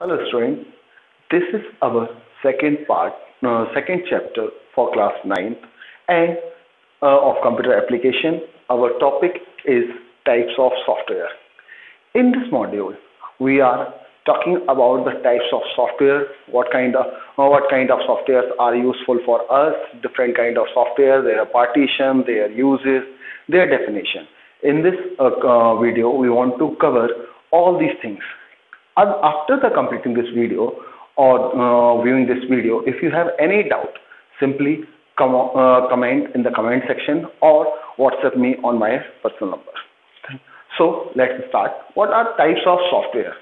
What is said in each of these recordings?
Hello students, this is our second chapter for class 9th and of computer application. Our topic is types of software. In this module, we are talking about the types of software, what kind of softwares are useful for us, different kind of software, their partition, their uses, their definition. In this video, we want to cover all these things. After completing this video or viewing this video, if you have any doubt, simply comment in the comment section or WhatsApp me on my personal number. So let's start. What are types of software?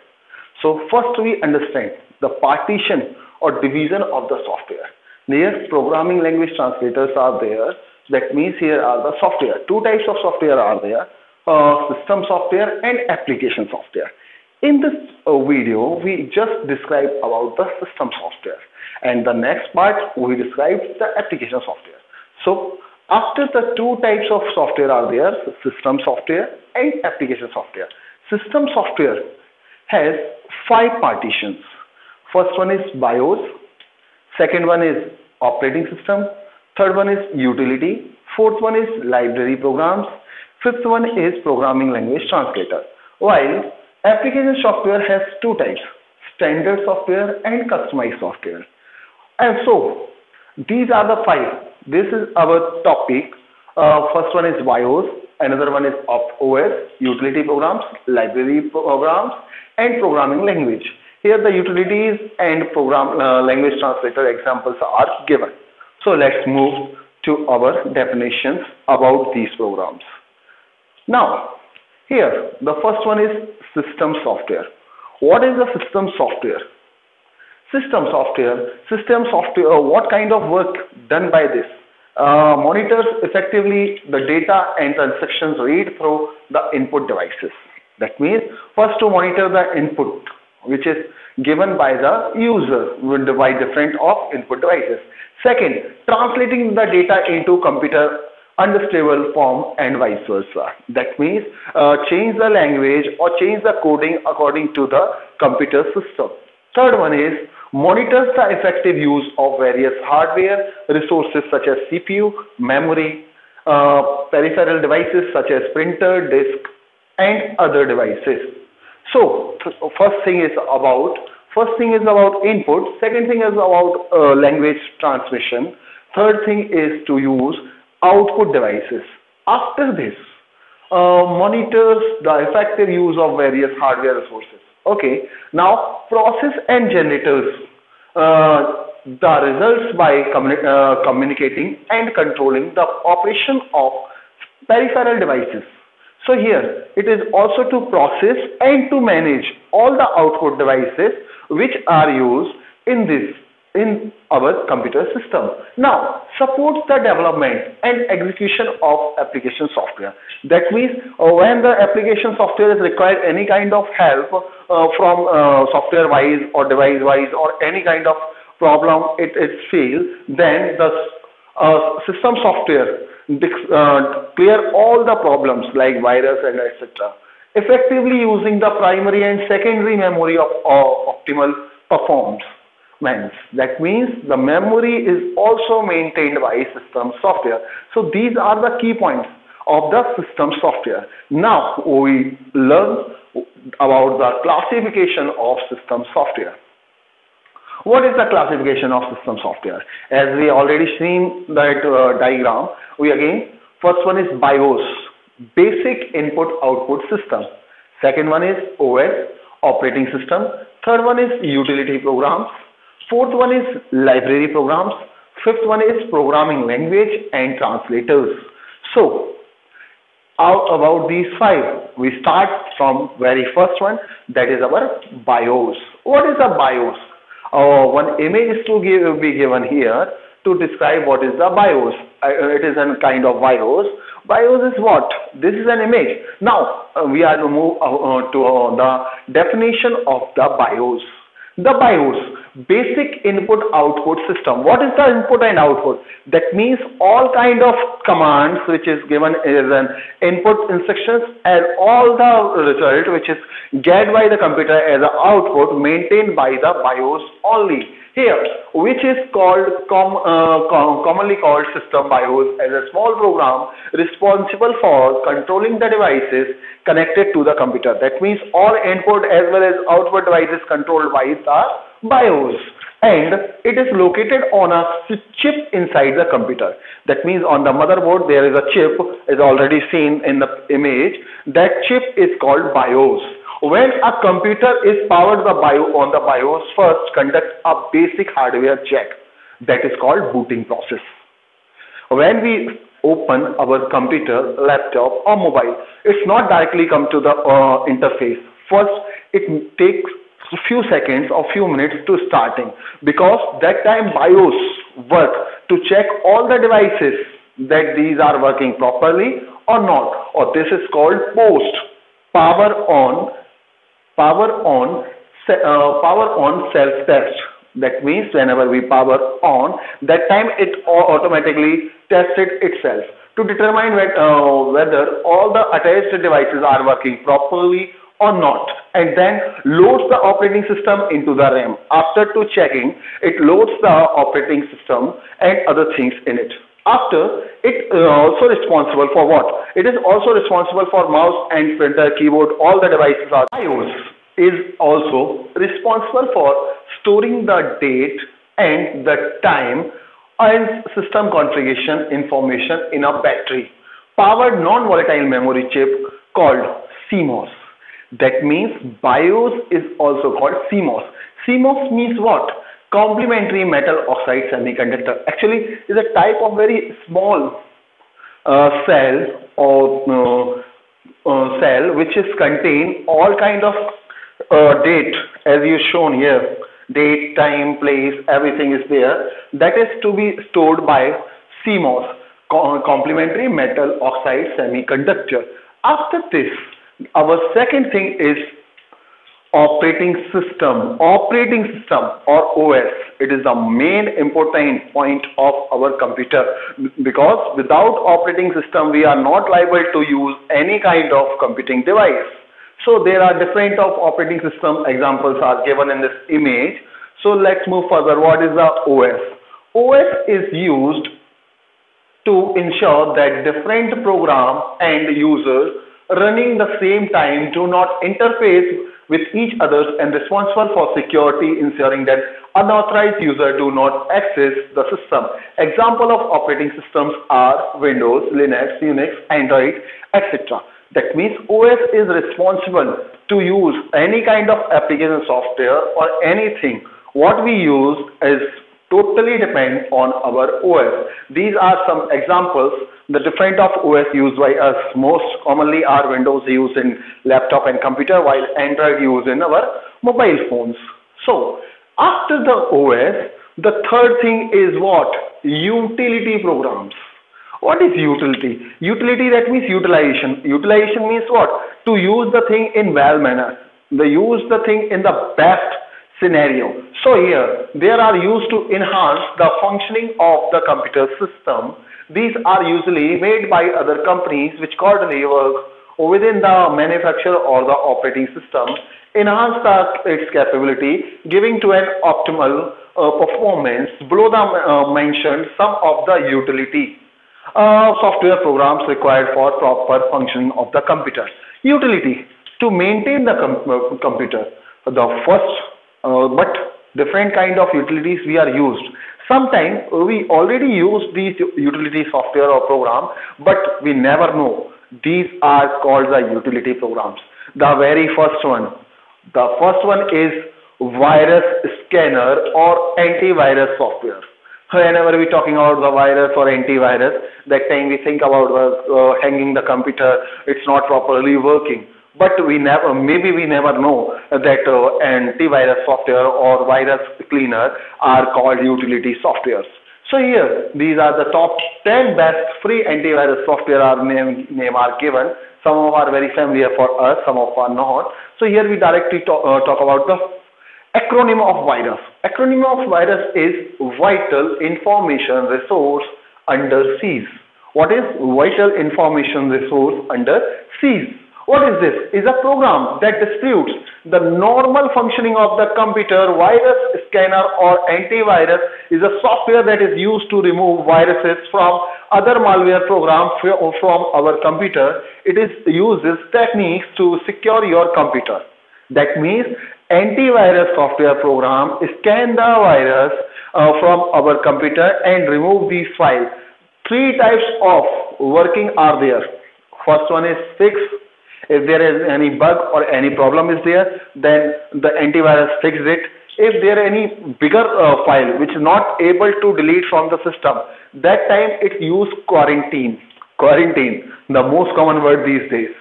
So first we understand the partition or division of the software. Here programming language translators are there. That means here are the software. Two types of software are there. System software and application software. In this video, we just described about the system software, and the next part we described the application software. So after the two types of software are there, system software and application software. System software has 5 partitions. First one is BIOS, second one is operating system, third one is utility, fourth one is library programs, fifth one is programming language translator. While application software has 2 types, standard software and customized software. And so, these are the 5. This is our topic. First one is BIOS, another one is OS, utility programs, library programs, and programming language. Here the utilities and program language translator examples are given. So, let's move to our definitions about these programs. Now, here, the first one is system software. What is the system software? System software, what kind of work done by this? Monitors effectively the data and the instructions read through the input devices. That means, first to monitor the input, which is given by the user by different of input devices. Second, translating the data into computer understandable form and vice versa. That means change the language or change the coding according to the computer system. Third one is monitors the effective use of various hardware resources such as CPU, memory, peripheral devices such as printer, disk, and other devices. So first thing is about input, second thing is about language transmission, third thing is to use output devices. After this, monitors the effective use of various hardware resources. Okay, now process and generators the results by communicating and controlling the operation of peripheral devices. So here it is also to process and to manage all the output devices which are used in our computer system. Now, supports the development and execution of application software. That means when the application software is required any kind of help from software wise or device wise or any kind of problem it fails, then the system software clear all the problems like virus and etc. Effectively using the primary and secondary memory of optimal performance. That means the memory is also maintained by system software. So these are the key points of the system software. Now we learn about the classification of system software. What is the classification of system software? As we already seen that diagram, first one is BIOS, basic input output system. Second one is OS, operating system. Third one is utility programs. Fourth one is library programs. Fifth one is programming language and translators. So, about these 5, we start from very first one, that is our BIOS. What is a BIOS? One image is to be given here to describe what is the BIOS. It is a kind of BIOS. BIOS is what? This is an image. Now, we are to move to the definition of the BIOS. The BIOS, basic input output system. What is the input and output? That means all kind of commands which is given as an input instructions, and all the result which is get by the computer as an output maintained by the BIOS only. Here, which is called commonly called system BIOS, as a small program responsible for controlling the devices connected to the computer. That means all input as well as output devices controlled by the BIOS, and it is located on a chip inside the computer. That means on the motherboard there is a chip, as already seen in the image. That chip is called BIOS. When a computer is powered on the BIOS, first conduct a basic hardware check, that is called booting process. When we open our computer, laptop or mobile, it's not directly come to the interface. First, it takes a few seconds or few minutes to starting, because that time BIOS work to check all the devices that these are working properly or not, or this is called post power on self test. That means whenever we power on, that time it automatically tested itself to determine whether all the attached devices are working properly or not, and then loads the operating system into the RAM. After to checking, it loads the operating system and other things in it. After, it also responsible for what? It is also responsible for mouse and printer, keyboard, all the devices are. BIOS is also responsible for storing the date and the time and system configuration information in a battery powered non-volatile memory chip called CMOS. That means BIOS is also called CMOS. CMOS means what? Complementary metal oxide semiconductor. Actually, is a type of very small cell or cell which is contain all kind of date, as you shown here. Date, time, place, everything is there. That is to be stored by CMOS, complementary metal oxide semiconductor. After this, our second thing is operating system or OS. It is the main important point of our computer, because without operating system we are not liable to use any kind of computing device. So there are different of operating system examples are given in this image. So let's move further. What is the OS? OS is used to ensure that different program and users running the same time do not interface with each other, and responsible for security, ensuring that unauthorized users do not access the system. Example of operating systems are Windows, Linux, Unix, Android, etc. That means OS is responsible to use any kind of application software or anything. What we use is totally depend on our OS. These are some examples. The different of OS used by us. Most commonly are Windows used in laptop and computer, while Android used in our mobile phones. So after the OS, the third thing is what? Utility programs. What is utility? Utility, that means utilization. Utilization means what? To use the thing in well manner. They use the thing in the best scenario. So here, they are used to enhance the functioning of the computer system. These are usually made by other companies which currently work within the manufacturer or the operating system, enhance its capability, giving to an optimal performance. Below the mentioned some of the utility software programs required for proper functioning of the computer. Utility, to maintain the computer. The first, but different kind of utilities we are used. Sometimes we already use these utility software or program, but we never know. These are called the utility programs. The very first one. The first one is virus scanner or antivirus software. Whenever we're talking about the virus or antivirus, that time we think about hanging the computer, it's not properly working. But maybe we never know that antivirus software or virus cleaner are called utility softwares. So here, these are the top 10 best free antivirus software name are given. Some of are very familiar for us, some of are not. So here we directly talk about the Acronym of virus. Acronym of virus is Vital Information Resource under Seize. What is Vital Information Resource under Seize? What is this? Is a program that disputes the normal functioning of the computer. Virus scanner or antivirus is a software that is used to remove viruses from other malware programs from our computer. It uses techniques to secure your computer. That means antivirus software program scan the virus from our computer and remove these files. Three types of working are there. First one is fix. If there is any bug or any problem is there, then the antivirus fixes it. If there are any bigger file which is not able to delete from the system, that time it use quarantine. Quarantine, the most common word these days.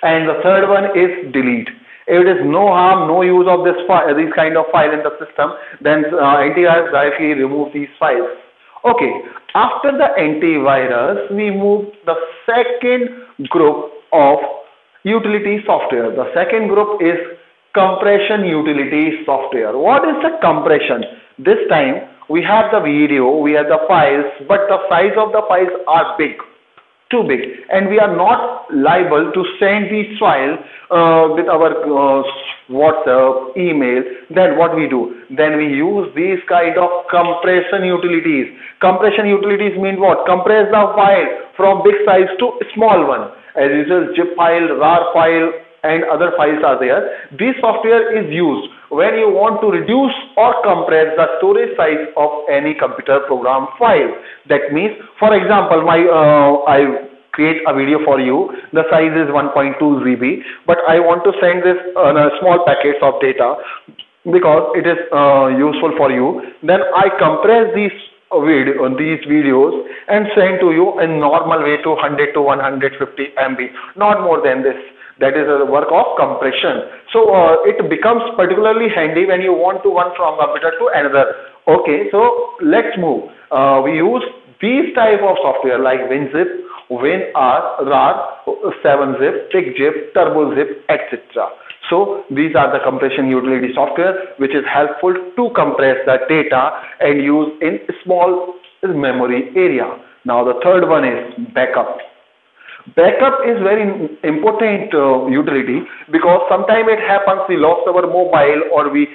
And the third one is delete. If it is no harm, no use of this file, this kind of file in the system, then antivirus directly remove these files. Okay, after the antivirus, we move the second group of utility software. The second group is compression utility software. What is the compression? This time we have the video, we have the files, but the size of the files are big, too big, and we are not liable to send these files with our WhatsApp, email. Then what we do? Then we use these kind of compression utilities. Compression utilities mean what? Compress the file from big size to small one. As usual, zip file, RAR file, and other files are there. This software is used when you want to reduce or compress the storage size of any computer program file. That means, for example, I create a video for you. The size is 1.2 GB, but I want to send this on a small packets of data because it is useful for you. Then I compress these videos and send to you in normal way to 100 to 150 MB, not more than this. That is the work of compression. So it becomes particularly handy when you want to run from computer to another. Okay, so let's move. We use these type of software like WinZip, WinR, RAR, 7-zip, 6-zip, TurboZip, etc. So these are the compression utility software which is helpful to compress the data and use in small memory area. Now the third one is backup. Backup is very important utility because sometimes it happens we lost our mobile or we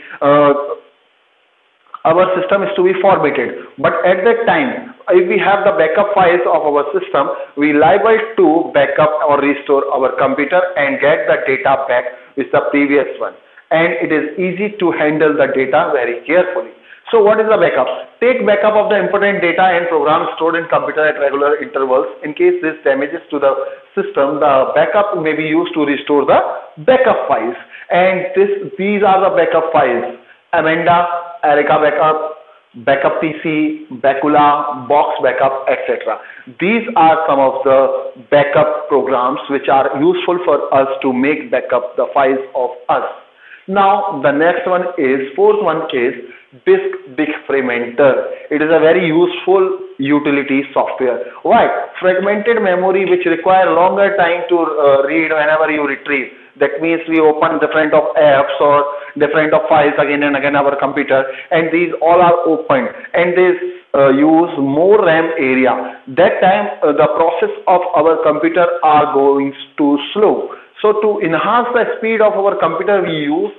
our system is to be formatted. But at that time, if we have the backup files of our system, we liable to backup or restore our computer and get the data back with the previous one. And it is easy to handle the data very carefully. So what is the backup? Take backup of the important data and programs stored in computer at regular intervals. In case this damages to the system, the backup may be used to restore the backup files. And these are the backup files: Amanda, Erica backup, backup PC, Bacula, Box backup, etc. These are some of the backup programs which are useful for us to make backup the files of us. Now the next one is, fourth one is disk defragmenter. It is a very useful utility software. Why? Fragmented memory which require longer time to read whenever you retrieve. That means we open different of apps or different of files again and again our computer, and these all are opened and they use more RAM area. That time the process of our computer are going too slow. So to enhance the speed of our computer, we use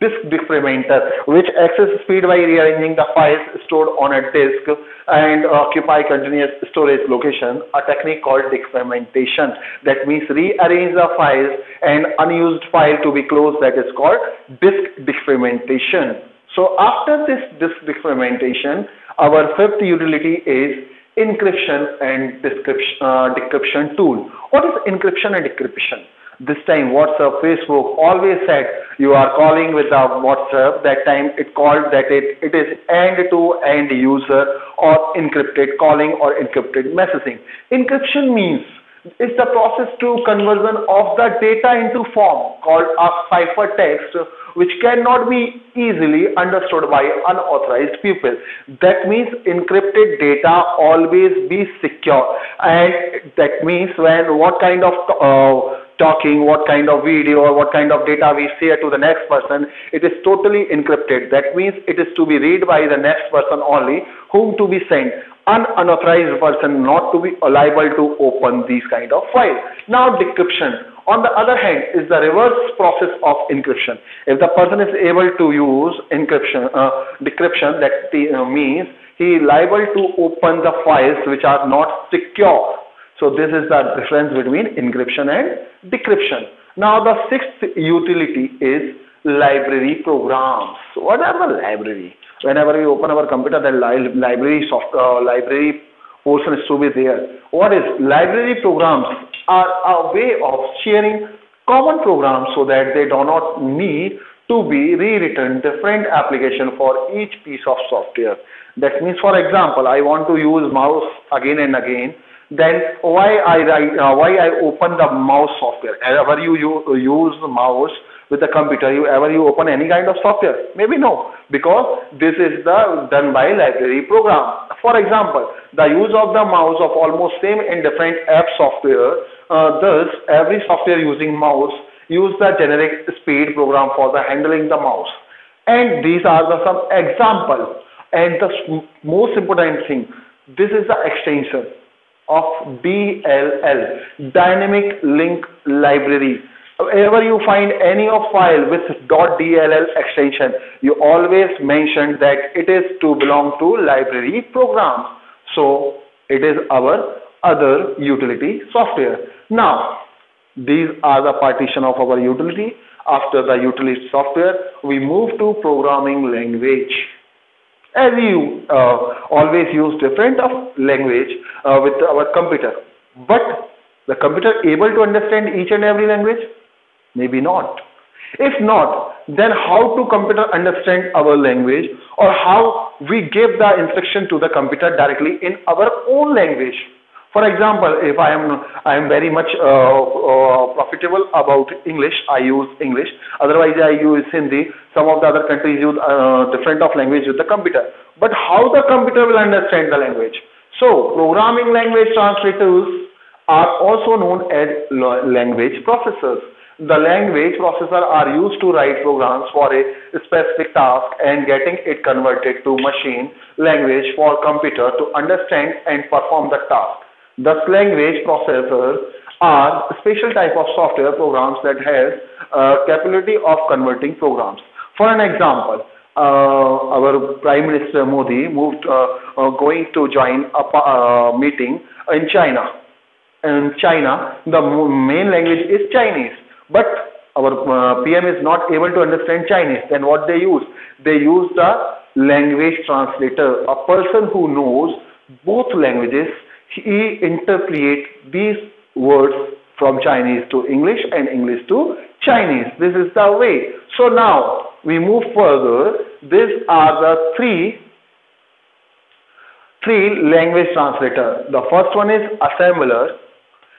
disk defragmenter, which accesses speed by rearranging the files stored on a disk and occupy continuous storage location, a technique called defragmentation. That means rearrange the files and unused file to be closed. That is called disk defragmentation. So after this disk defragmentation, our fifth utility is encryption and decryption tool. What is encryption and decryption? This time WhatsApp, Facebook always said you are calling with the WhatsApp. That time it called that it is end-to-end user or encrypted calling or encrypted messaging. Encryption means it's the process to conversion of the data into form called a ciphertext, which cannot be easily understood by unauthorized people. That means encrypted data always be secure, and that means when what kind of talking, what kind of video or what kind of data we share to the next person, it is totally encrypted. That means it is to be read by the next person only, whom to be sent. An unauthorized person not to be liable to open these kind of files. Now decryption, on the other hand, is the reverse process of encryption. If the person is able to use decryption, that means he is liable to open the files which are not secure. So this is the difference between encryption and decryption. Now the sixth utility is library programs. What are the library? Whenever we open our computer, the library portion is to be there. What is library programs? Are a way of sharing common programs so that they do not need to be rewritten different application for each piece of software. That means, for example, I want to use mouse again and again. Then why I open the mouse software? Ever you use the mouse with the computer, you open any kind of software? Maybe no, because this is done by library program. For example, the use of the mouse of almost same in different app software. Thus, every software using mouse use the generic speed program for the handling the mouse. And these are some examples. And the most important thing, this is the extension of DLL, Dynamic Link Library. Whenever you find any of file with .dll extension, you always mention that it is to belong to library program. So it is our other utility software. Now these are the partition of our utility. After the utility software, we move to programming language. As you always use different of language with our computer, but the computer able to understand each and every language? Maybe not. If not, then how to computer understand our language, or how we give the instruction to the computer directly in our own language? For example, if I am very much profitable about English, I use English. Otherwise, I use Hindi. Some of the other countries use different of language with the computer. But how the computer will understand the language? So, programming language translators are also known as language processors. The language processor are used to write programs for a specific task and getting it converted to machine language for computer to understand and perform the task. Thus, language processors are special type of software programs that have capability of converting programs. For an example, our Prime Minister Modi going to join a meeting in China. In China, the main language is Chinese, but our PM is not able to understand Chinese. Then what they use? They use the language translator, a person who knows both languages. He interprets these words from Chinese to English and English to Chinese. This is the way. So now we move further. These are the three language translators. The first one is assembler,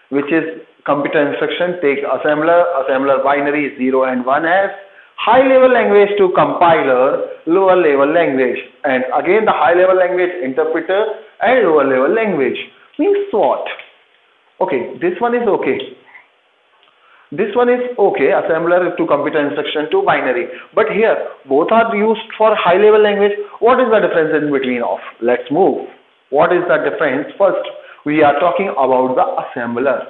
which is computer instruction. Take assembler binary 0 and 1 as high level language to compiler, lower level language. And again the high level language interpreter and lower level language. Means what? Okay, this one is okay. This one is okay, assembler to computer instruction to binary. But here, both are used for high level language. What is the difference in between of? Let's move. What is the difference? First, we are talking about the assembler.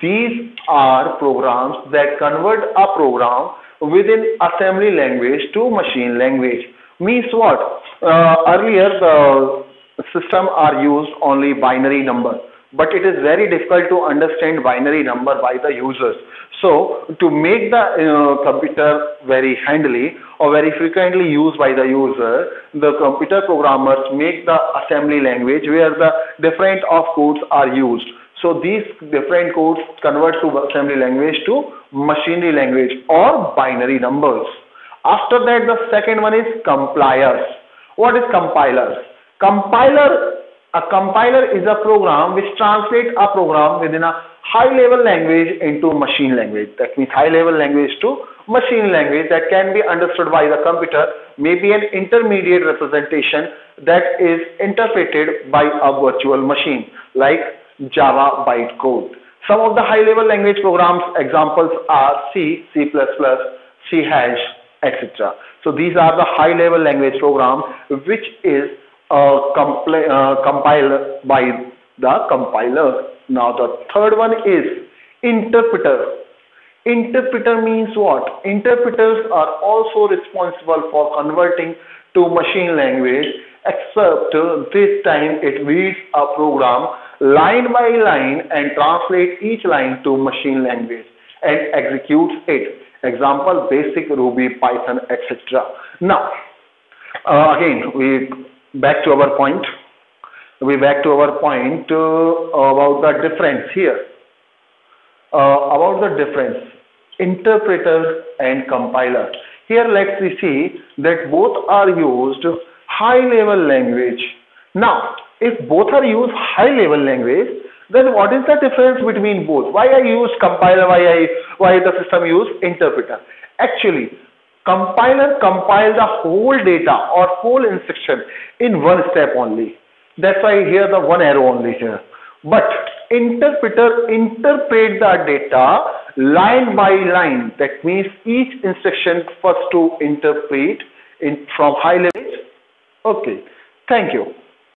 These are programs that convert a program within assembly language to machine language. Means what? Earlier, the system are used only binary number, but it is very difficult to understand binary number by the users. So to make the computer very handily or very frequently used by the user, the computer programmers make the assembly language where the different of codes are used. So these different codes convert to assembly language to machinery language or binary numbers. After that, the second one is compilers. What is compilers? A compiler is a program which translates a program within a high-level language into machine language. That means high-level language to machine language that can be understood by the computer, maybe an intermediate representation that is interpreted by a virtual machine like Java bytecode. Some of the high-level language programs examples are C, C++, C hash, etc. So these are the high-level language program which is compiled by the compiler. Now the third one is interpreter. Interpreter means what? Interpreters are also responsible for converting to machine language, except this time it reads a program line by line and translates each line to machine language and executes it. Example, basic Ruby, Python, etc. Now, again, we back to our point. About the difference here. About the difference, interpreter and compiler. Here let's see that both are used high level language. Now, if both are used high level language, then what is the difference between both? Why I use compiler, why the system use interpreter? Actually, compiler compile the whole data or whole instruction in one step only. That's why here the one arrow only here. But interpreter interpret the data line by line. That means each instruction first to interpret in from high level. Okay. Thank you.